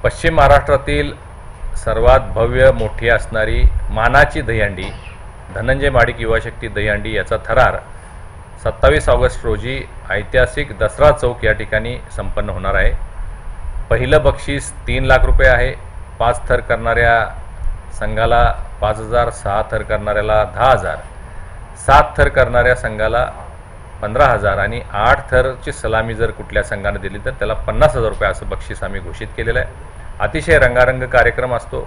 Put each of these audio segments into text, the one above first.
पश्चिम महाराष्ट्रातील सर्वात भव्य मोठी असणारी मानाची दहीहंडी धनंजय महाडिक युवा शक्ती दहीहंडी याचा थरार 27 ऑगस्ट रोजी ऐतिहासिक दसरा चौक या ठिकाणी संपन्न होणार आहे। पहिलं बक्षीस 3 लाख रुपये आहे। 5 थर करणाऱ्या संघाला 5,000, 6 थर करणाऱ्याला 10,000, 7 थर करणाऱ्या संघाला 15,000 आणि 8 थरची सलामी जर कुठल्या संघाने दिली तर त्याला 50,000 रुपये असं बक्षीस आम्ही घोषित केलेलं आहे। अतिशय रंगारंग कार्यक्रम असतो।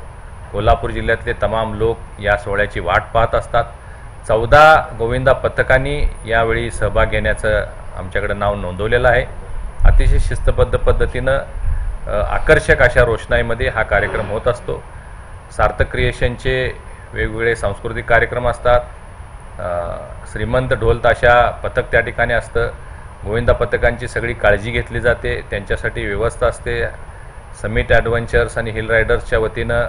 कोल्हापूर जिल्ह्यातले तमाम लोक या सोहळ्याची वाट पाहत असतात। 14 गोविंदा पथकांनी यावेळी सहभाग घेण्याचं आमच्याकडे नाव नोंदवलेलं आहे। अतिशय शिस्तबद्ध पद्धतीनं आकर्षक अशा रोषणाईमध्ये हा कार्यक्रम होत असतो। सार्थक क्रिएशनचे वेगवेगळे सांस्कृतिक कार्यक्रम असतात। श्रीमंत ढोल ताशा पथक त्या ठिकाणी असतं। गोविंदा पथकांची सगळी काळजी घेतली जाते, त्यांच्यासाठी व्यवस्था असते। समिट ॲडव्हेंचर्स आणि हिल रायडर्सच्या वतीनं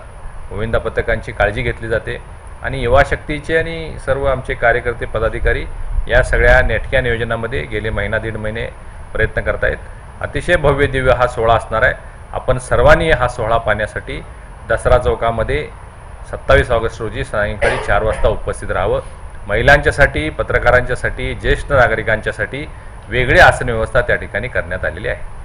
गोविंदा पथकांची काळजी घेतली जाते आणि युवा शक्तीचे आणि सर्व आमचे कार्यकर्ते पदाधिकारी या सगळ्या नेटक्या नियोजनामध्ये गेले महिना दीड महिने प्रयत्न करतायत। अतिशय भव्य दिव्य हा सोहळा असणार आहे। आपण सर्वांनी हा सोहळा पाहण्यासाठी दसरा चौकामध्ये 27 ऑगस्ट रोजी सायंकाळी 4 वाजता उपस्थित राहावं। महिलांच्यासाठी, पत्रकारांच्यासाठी, ज्येष्ठ नागरिकांच्यासाठी वेगळी आसन व्यवस्था त्या ठिकाणी करण्यात आलेली आहे।